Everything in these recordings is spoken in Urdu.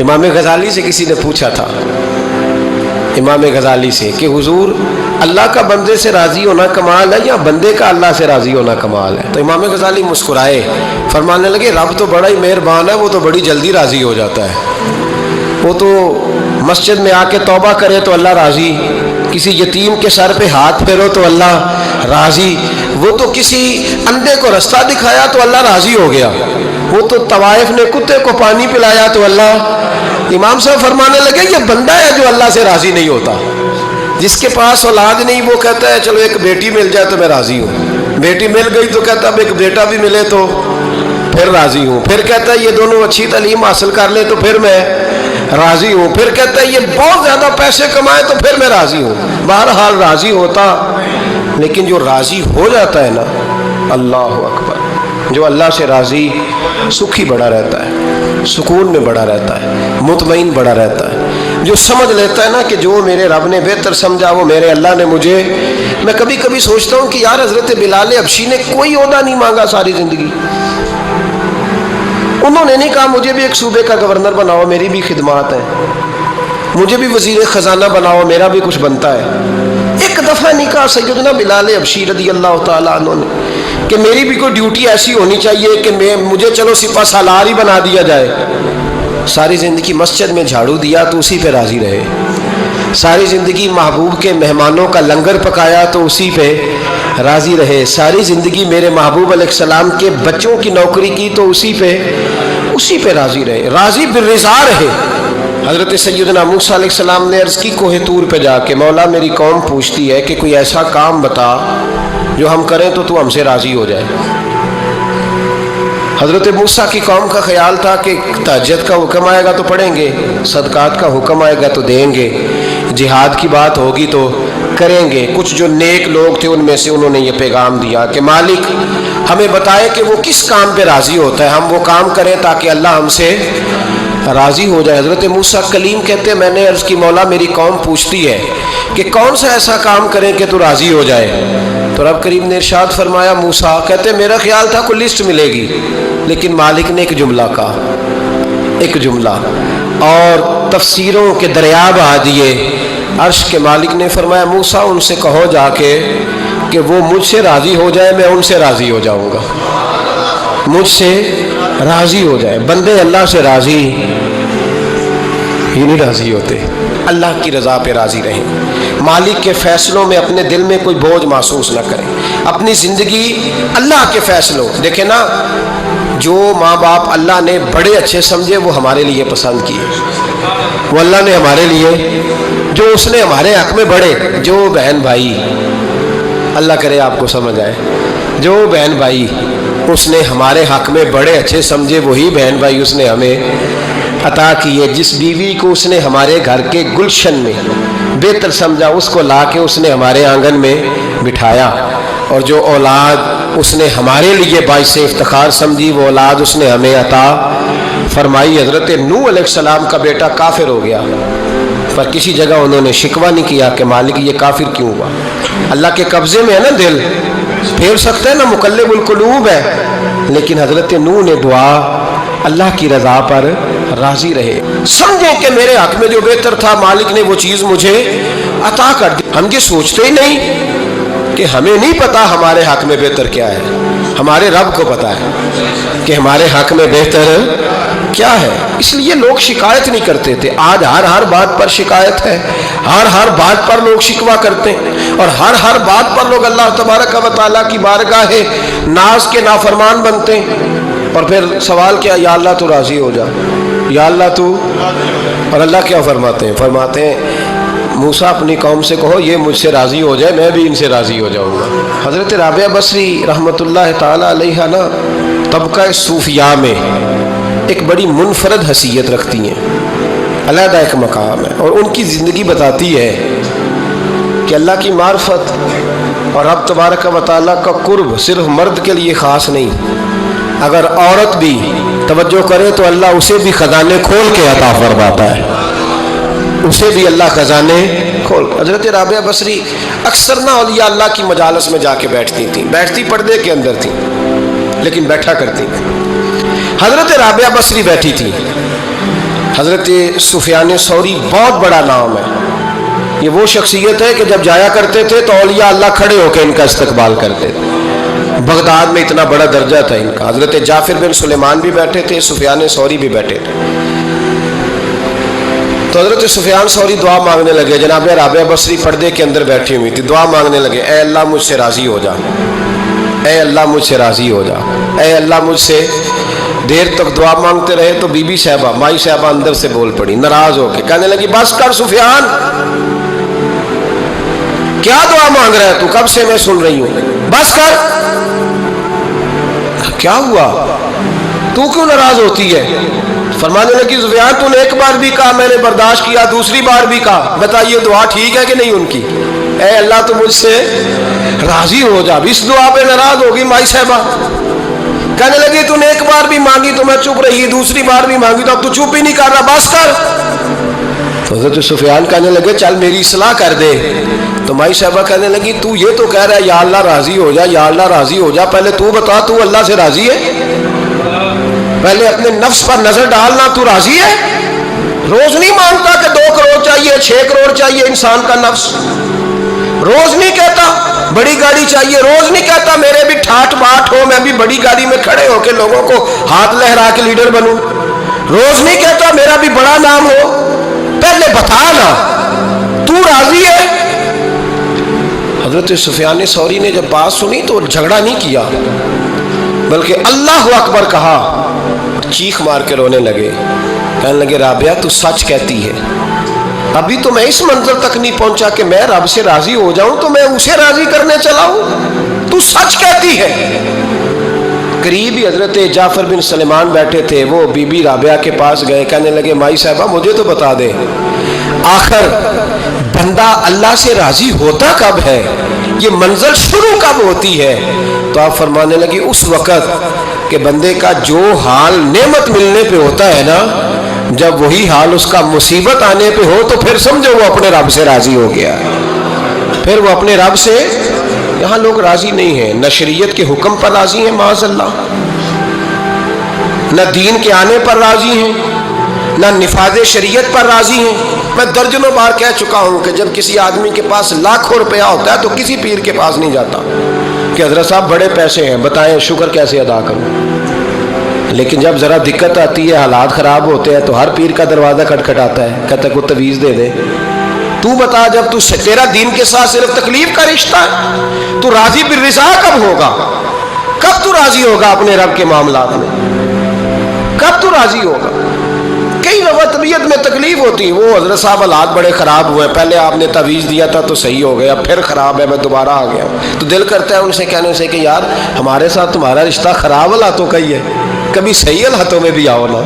امام غزالی سے کسی نے پوچھا تھا، امام غزالی سے، کہ حضور اللہ کا بندے سے راضی ہونا کمال ہے یا بندے کا اللہ سے راضی ہونا کمال ہے؟ تو امام غزالی مسکرائے، فرمانے لگے رب تو بڑا ہی مہربان ہے، وہ تو بڑی جلدی راضی ہو جاتا ہے۔ وہ تو مسجد میں آ کے توبہ کرے تو اللہ راضی، کسی یتیم کے سر پہ ہاتھ پھیرو تو اللہ راضی، وہ تو کسی اندھے کو رستہ دکھایا تو اللہ راضی ہو گیا، وہ تو طوائف نے کتے کو پانی پلایا تو اللہ۔ امام صاحب فرمانے لگے یہ بندہ ہے جو اللہ سے راضی نہیں ہوتا، جس کے پاس اولاد نہیں وہ کہتا ہے چلو ایک بیٹی مل جائے تو میں راضی ہوں، بیٹی مل گئی تو کہتا اب ایک بیٹا بھی ملے تو پھر راضی ہوں، پھر کہتا ہے یہ دونوں اچھی تعلیم حاصل کر لے تو پھر میں راضی ہوں، پھر کہتا ہے یہ بہت زیادہ پیسے کمائے تو پھر میں راضی ہوں۔ بہرحال راضی ہوتا، لیکن جو راضی ہو جاتا ہے نا، اللہ اکبر، جو اللہ سے راضی سکھی بڑا رہتا ہے، سکون میں بڑا رہتا ہے، مطمئن بڑا رہتا ہے، جو سمجھ لیتا ہے نا کہ جو میرے رب نے بہتر سمجھا وہ میرے اللہ نے مجھے۔ میں کبھی کبھی سوچتا ہوں کہ یار حضرت بلال حبشی نے کوئی عہدہ نہیں مانگا ساری زندگی، انہوں نے نہیں کہا مجھے بھی ایک صوبے کا گورنر بناؤ میری بھی خدمات ہیں، مجھے بھی وزیر خزانہ بناؤ میرا بھی کچھ بنتا ہے۔ ایک دفعہ نہیں کہا سیدنا بلال حبشی رضی اللہ تعالیٰ عنہ نے کہ میری بھی کوئی ڈیوٹی ایسی ہونی چاہیے کہ مجھے چلو سپہ سالار ہی بنا دیا جائے۔ ساری زندگی مسجد میں جھاڑو دیا تو اسی پہ راضی رہے، ساری زندگی محبوب کے مہمانوں کا لنگر پکایا تو اسی پہ راضی رہے، ساری زندگی میرے محبوب علیہ السلام کے بچوں کی نوکری کی تو اسی پہ راضی رہے، راضی بالرضا رہے۔ حضرت سیدنا موسیٰ علیہ السلام نے عرض کی کوہ طور پہ جا کے، مولا میری قوم پوچھتی ہے کہ کوئی ایسا کام بتا جو ہم کریں تو تو ہم سے راضی ہو جائے۔ حضرت موسیٰ کی قوم کا خیال تھا کہ تہجد کا حکم آئے گا تو پڑھیں گے، صدقات کا حکم آئے گا تو دیں گے، جہاد کی بات ہوگی تو کریں گے۔ کچھ جو نیک لوگ تھے ان میں سے انہوں نے یہ پیغام دیا کہ مالک ہمیں بتائے کہ وہ کس کام پہ راضی ہوتا ہے، ہم وہ کام کریں تاکہ اللہ ہم سے راضی ہو جائے۔ حضرت موسیٰ کلیم کہتے ہیں میں نے عرض کی مولا میری قوم پوچھتی ہے کہ کون سا ایسا کام کریں کہ تو راضی ہو جائے، تو رب کریم نے ارشاد فرمایا موسیٰ کہتے میرا خیال تھا کوئی لسٹ ملے گی، لیکن مالک نے ایک جملہ کہا، ایک جملہ، اور تفسیروں کے دریا بہا دیے۔ عرش کے مالک نے فرمایا موسیٰ ان سے کہو جا کے کہ وہ مجھ سے راضی ہو جائے میں ان سے راضی ہو جاؤں گا، مجھ سے راضی ہو جائے۔ بندے اللہ سے راضی یہ نہیں راضی ہوتے، اللہ کی رضا پہ راضی رہیں، مالک کے فیصلوں میں اپنے دل میں کوئی بوجھ محسوس نہ کریں، اپنی زندگی اللہ کے فیصلوں۔ دیکھیں نا جو ماں باپ اللہ نے بڑے اچھے سمجھے وہ ہمارے لیے پسند کیے، وہ اللہ نے ہمارے لیے جو اس نے ہمارے حق میں بڑے، جو بہن بھائی اللہ کرے آپ کو سمجھ آئے، جو بہن بھائی اس نے ہمارے حق میں بڑے اچھے سمجھے وہی بہن بھائی اس نے ہمیں عطا کیے۔ جس بیوی کو اس نے ہمارے گھر کے گلشن میں بہتر سمجھا اس کو لا کے اس نے ہمارے آنگن میں بٹھایا، اور جو اولاد اس نے ہمارے لیے باعث افتخار سمجھی وہ اولاد اس نے ہمیں عطا فرمائی۔ حضرت نوح علیہ السلام کا بیٹا کافر ہو گیا، پر کسی جگہ انہوں نے شکوہ نہیں کیا کہ مالک یہ کافر کیوں ہوا۔ اللہ کے قبضے میں ہے نا، دل پھیر سکتا ہے نا، مقلب القلوب ہے، لیکن حضرت نوح نے دعا اللہ کی رضا پر راضی رہے، سمجھے کہ میرے حق میں جو بہتر تھا مالک نے وہ چیز مجھے عطا کر دی۔ ہم یہ سوچتے ہی نہیں کہ ہمیں نہیں پتا ہمارے حق میں بہتر کیا ہے، ہمارے رب کو پتا ہے کہ ہمارے حق میں بہتر کیا ہے، اس لیے لوگ شکایت نہیں کرتے تھے۔ آج ہر بات پر شکایت ہے، ہر بات پر لوگ شکوہ کرتے ہیں، اور ہر بات پر لوگ اللہ تبارک و تعالیٰ کی بارگاہ ناز کے نافرمان بنتے ہیں، اور پھر سوال کیا، یا اللہ تو راضی ہو جا، یا اللہ تو، اور اللہ کیا فرماتے ہیں موسیٰ اپنی قوم سے کہو یہ مجھ سے راضی ہو جائے میں بھی ان سے راضی ہو جاؤں گا۔ حضرت رابعہ بصری رحمۃ اللہ تعالیٰ علیہ نا طبقہ صوفیاء میں ایک بڑی منفرد حیثیت رکھتی ہیں، علیحدہ ایک مقام ہے، اور ان کی زندگی بتاتی ہے کہ اللہ کی معرفت اور رب تبارک و تعالیٰ کا قرب صرف مرد کے لیے خاص نہیں، اگر عورت بھی توجہ کرے تو اللہ اسے بھی خزانے کھول کے عطا فرماتا ہے، اسے بھی اللہ خزانے کھول۔ حضرت رابعہ بصری اکثر نہ اولیاء اللہ کی مجالس میں جا کے بیٹھتی تھیں، بیٹھتی پردے کے اندر تھیں لیکن بیٹھا کرتی۔ حضرت رابعہ بصری بیٹھی تھی، حضرت سفیان ثوری بہت بڑا نام ہے. یہ وہ شخصیت ہے کہ جب جایا کرتے تھے تو اولیاء اللہ کھڑے ہو کے ان کا استقبال کرتے تھے. بغداد میں اتنا بڑا درجہ تھا ان کا. حضرت جعفر بن سلیمان بھی بیٹھے تھے, سفیان ثوری بھی بیٹھے تھے. تو حضرت سفیان ثوری دعا مانگنے لگے. جناب رابعہ بصری پردے کے اندر بیٹھی ہوئی تھی, دعا مانگنے لگے, اے اللہ مجھ سے راضی ہو جا, اے اللہ مجھ سے راضی ہو جا, اے اللہ مجھ سے. دیر تک دعا مانگتے رہے تو بی بی صاحبہ, مائی صاحبہ اندر سے بول پڑی ناراض ہو کے, کہنے لگی بس کر سفیان, کیا دعا مانگ رہا ہے تو, کب سے میں سن رہی ہوں, بس کر. کیا ہوا, تو کیوں ناراض ہوتی ہے؟ فرمانے لگی سفیان تو نے ایک بار بھی کہا میں نے برداشت کیا, دوسری بار بھی کہا, بتائیے دعا ٹھیک ہے کہ نہیں ان کی؟ اے اللہ تو مجھ سے راضی ہو جا. اس دعا پہ ناراض ہوگی مائی صاحبہ. کہنے لگی تو نے ایک بار بھی مانگی تو میں چپ رہی, دوسری بار بھی مانگی تو اب تو چپ ہی نہیں کر رہا, بس کر. تو حضرت سفیان کہنے لگے چل میری اصلاح کر دے. تو مائی صاحبہ کہنے لگی تو یہ تو کہہ رہا ہے یا اللہ راضی ہو جا, یا اللہ راضی ہو جا, پہلے تو بتا تو اللہ سے راضی ہے؟ پہلے اپنے نفس پر نظر ڈالنا, تو راضی ہے؟ روز نہیں مانگتا کہ 2 کروڑ چاہیے, 6 کروڑ چاہیے انسان کا نفس. روز نہیں کہتا بڑی گاڑی چاہیے, روز نہیں کہتا میرے بھی ٹھاٹ باٹ ہو, میں بھی بڑی گاڑی میں کھڑے ہو کے لوگوں کو ہاتھ لہرا کے لیڈر بنوں. روز نہیں کہتا میرا بھی بڑا نام ہو. پہلے بتا نا تو راضی ہے؟ حضرت سفیان ثوری نے جب بات سنی تو جھگڑا نہیں کیا, بلکہ اللہ اکبر کہا, چیخ مار کے رونے لگے. کہنے لگے رابعہ تو سچ کہتی ہے, ابھی تو میں اس منظر تک نہیں پہنچا کہ میں رب سے راضی ہو جاؤں تو میں اسے راضی کرنے چلا ہوں, تو سچ کہتی ہے. قریب ہی حضرت جعفر بن سلیمان بیٹھے تھے, وہ بی بی رابعہ کے پاس گئے, کہنے لگے مائی صاحبہ مجھے تو بتا دے آخر بندہ اللہ سے راضی ہوتا کب ہے, یہ منزل شروع کب ہوتی ہے؟ تو آپ فرمانے لگے اس وقت کہ بندے کا جو حال نعمت ملنے پہ ہوتا ہے نا, جب وہی حال اس کا مصیبت آنے پہ ہو تو پھر سمجھو وہ اپنے رب سے راضی ہو گیا. پھر وہ اپنے رب سے, یہاں لوگ راضی نہیں ہیں, نہ شریعت کے حکم پر راضی ہیں معاذ اللہ, نہ دین کے آنے پر راضی ہیں, نہ نفاذ شریعت پر راضی ہیں. میں درجنوں بار کہہ چکا ہوں کہ جب کسی آدمی کے پاس لاکھوں روپیہ ہوتا ہے تو کسی پیر کے پاس نہیں جاتا کہ حضرت صاحب بڑے پیسے ہیں بتائیں شکر کیسے ادا کروں. لیکن جب ذرا دقت آتی ہے, حالات خراب ہوتے ہیں, تو ہر پیر کا دروازہ کھٹکھٹاتا ہے, کہتا ہے کوئی تعویذ دے دے. تو بتا جب تو تیرا دین کے ساتھ صرف تکلیف کا رشتہ ہے, تو راضی بالرضا کب ہوگا؟ کب تو راضی ہوگا اپنے رب کے معاملات میں؟ کب تو راضی ہوگا؟ کئی دفعہ طبیعت میں تکلیف ہوتی ہے, وہ حضرت صاحب حالات بڑے خراب ہوئے, پہلے آپ نے تعویذ دیا تھا تو صحیح ہو گیا, پھر خراب ہے میں دوبارہ آ گیا ہوں. تو دل کرتا ہے ان سے کہنے سے کہ یار ہمارے ساتھ تمہارا رشتہ خراب حالاتوں کا ہی ہے, کبھی صحیح حالاتوں میں بھی آؤ نا,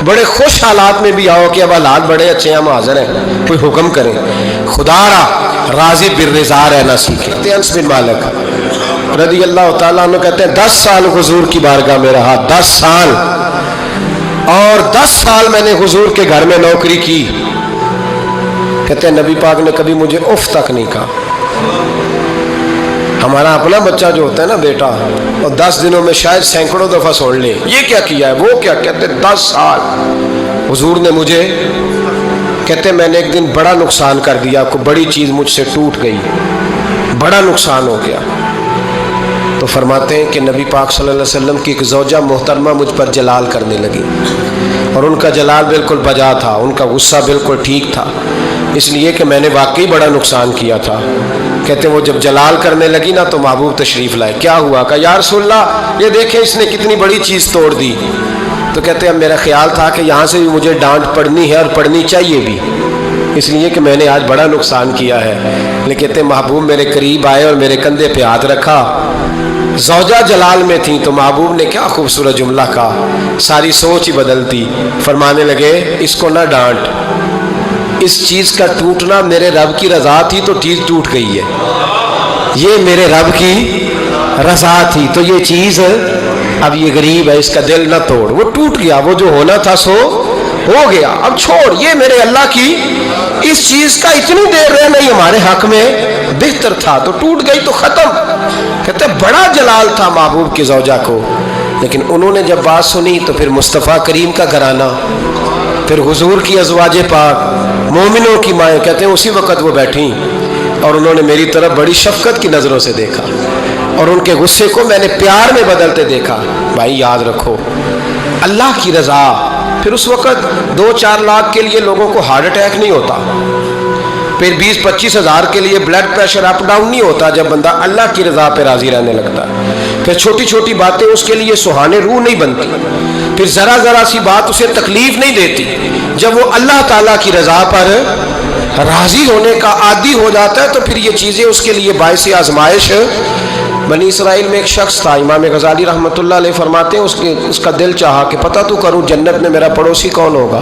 بڑے خوش حالات میں بھی آؤ کہ اب حالات بڑے اچھے ہیں, ہم حاضر ہیں, کوئی حکم کریں. خدا را راضی بالرضا رہنا سیکھیں. انس بن مالک رضی اللہ تعالیٰ عنہ کہتے ہیں 10 سال حضور کی بارگاہ میں رہا, 10 سال, اور 10 سال میں نے حضور کے گھر میں نوکری کی. کہتے ہیں نبی پاک نے کبھی مجھے اف تک نہیں کہا. ہمارا اپنا بچہ جو ہوتا ہے نا بیٹا, اور 10 دنوں میں شاید سینکڑوں دفعہ سن لے یہ کیا کیا ہے وہ کیا. کہتے 10 سال حضور نے مجھے, کہتے میں نے ایک دن بڑا نقصان کر دیا, کوئی بڑی چیز مجھ سے ٹوٹ گئی, بڑا نقصان ہو گیا. تو فرماتے ہیں کہ نبی پاک صلی اللہ علیہ وسلم کی ایک زوجہ محترمہ مجھ پر جلال کرنے لگی, اور ان کا جلال بالکل بجا تھا, ان کا غصہ بالکل ٹھیک تھا, اس لیے کہ میں نے واقعی بڑا نقصان کیا تھا. کہتے ہیں وہ جب جلال کرنے لگی نا تو محبوب تشریف لائے. کیا ہوا؟ کہ یا رسول اللہ یہ دیکھیں اس نے کتنی بڑی چیز توڑ دی. تو کہتے ہیں میرا خیال تھا کہ یہاں سے بھی مجھے ڈانٹ پڑنی ہے اور پڑنی چاہیے بھی, اس لیے کہ میں نے آج بڑا نقصان کیا ہے. لیکن کہتے ہیں محبوب میرے قریب آئے اور میرے کندھے پہ ہاتھ رکھا. زوجہ جلال میں تھی تو محبوب نے کیا خوبصورت جملہ کہا, ساری سوچ ہی بدلتی. فرمانے لگے اس کو نہ ڈانٹ, اس چیز کا ٹوٹنا میرے رب کی رضا تھی تو چیز ٹوٹ گئی ہے, یہ میرے رب کی رضا تھی تو یہ چیز اب یہ غریب ہے اس کا دل نہ توڑ, وہ ٹوٹ گیا, وہ جو ہونا تھا سو ہو گیا, اب چھوڑ, یہ میرے اللہ کی اس چیز کا اتنی دیر رہنا ہی ہمارے حق میں بہتر تھا, تو ٹوٹ گئی تو ختم. کہتے بڑا جلال تھا محبوب کی زوجہ کو, لیکن انہوں نے جب بات سنی تو پھر مصطفیٰ کریم کا گھرانہ پھر حضور کی ازواج پاک مومنوں کی مائیں کہتے ہیں اسی وقت وہ بیٹھیں اور انہوں نے میری طرف بڑی شفقت کی نظروں سے دیکھا اور ان کے غصے کو میں نے پیار میں بدلتے دیکھا۔ بھائی یاد رکھو اللہ کی رضا، پھر اس وقت 2-4 لاکھ کے لیے لوگوں کو ہارٹ اٹیک نہیں ہوتا، پھر 20-25 ہزار کے لیے بلڈ پریشر اپ ڈاؤن نہیں ہوتا جب بندہ اللہ کی رضا پہ راضی رہنے لگتا ہے۔ پھر چھوٹی چھوٹی باتیں اس کے لیے سہانے روح نہیں بنتی، پھر ذرا ذرا سی بات اسے تکلیف نہیں دیتی۔ جب وہ اللہ تعالیٰ کی رضا پر راضی ہونے کا عادی ہو جاتا ہے تو پھر یہ چیزیں اس کے لیے باعث آزمائش۔ بنی اسرائیل میں ایک شخص تھا، امام غزالی رحمۃ اللہ علیہ فرماتے ہیں اس کا دل چاہا کہ پتہ تو کروں جنت میں میرا پڑوسی کون ہوگا۔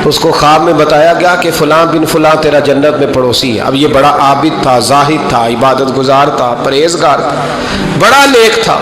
تو اس کو خواب میں بتایا گیا کہ فلاں بن فلاں تیرا جنت میں پڑوسی ہے۔ اب یہ بڑا عابد تھا، زاہد تھا، عبادت گزار تھا، پرہیزگار تھا، بڑا نیک تھا۔